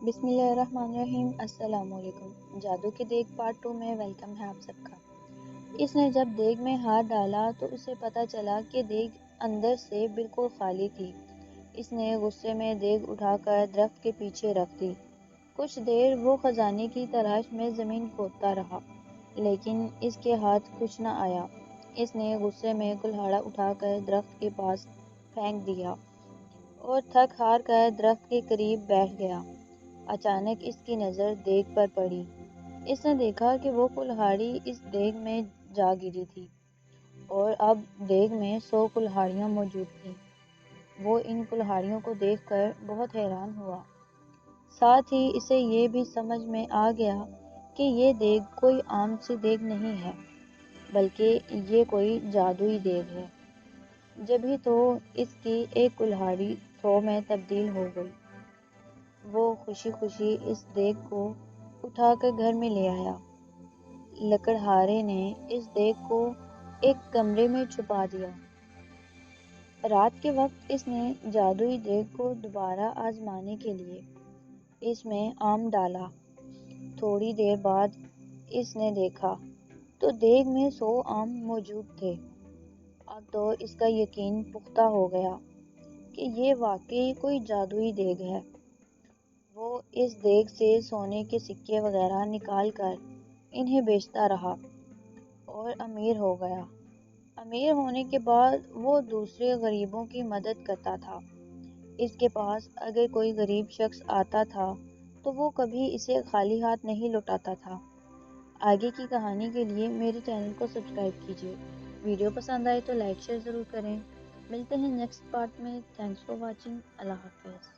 بسم اللہ الرحمن الرحیم۔ السلام علیکم۔ جادو کے دیگ پارٹ 2 میں ویلکم ہے آپ سب کا۔ اس نے جب دیگ میں ہاتھ ڈالا تو اسے پتا چلا کہ دیگ اندر سے بالکل خالی تھی۔ اس نے غصے میں دیگ اٹھا کر درخت کے پیچھے رکھ دی۔ کچھ دیر وہ خزانے کی تلاش میں زمین کھودتا رہا، لیکن اس کے ہاتھ کچھ نہ آیا۔ اس نے غصے میں کلہاڑا اٹھا کر درخت کے پاس پھینک دیا اور تھک ہار کر درخت کے قریب بیٹھ گیا۔ اچانک اس کی نظر دیگ پر پڑی۔ اس نے دیکھا کہ وہ کلہاڑی اس دیگ میں جا گری تھی اور اب دیگ میں 100 کلہاڑیاں موجود تھیں۔ وہ ان کلہاڑیوں کو دیکھ کر بہت حیران ہوا۔ ساتھ ہی اسے یہ بھی سمجھ میں آ گیا کہ یہ دیگ کوئی عام سی دیگ نہیں ہے، بلکہ یہ کوئی جادوئی دیگ ہے۔ جبھی تو اس کی ایک کلہاڑی 100 میں تبدیل ہو گئی۔ وہ خوشی خوشی اس دیگ کو اٹھا کر گھر میں لے آیا۔ لکڑہارے نے اس دیگ کو ایک کمرے میں چھپا دیا۔ رات کے وقت اس نے جادوئی دیگ کو دوبارہ آزمانے کے لیے اس میں آم ڈالا۔ تھوڑی دیر بعد اس نے دیکھا تو دیگ میں 100 آم موجود تھے۔ اب تو اس کا یقین پختہ ہو گیا کہ یہ واقعی کوئی جادوئی دیگ ہے۔ وہ اس دیگ سے سونے کے سکے وغیرہ نکال کر انہیں بیچتا رہا اور امیر ہو گیا۔ امیر ہونے کے بعد وہ دوسرے غریبوں کی مدد کرتا تھا۔ اس کے پاس اگر کوئی غریب شخص آتا تھا تو وہ کبھی اسے خالی ہاتھ نہیں لوٹاتا تھا۔ آگے کی کہانی کے لیے میرے چینل کو سبسکرائب کیجیے۔ ویڈیو پسند آئے تو لائک شیئر ضرور کریں۔ ملتے ہیں نیکسٹ پارٹ میں۔ Thanks for watching. اللہ حافظ۔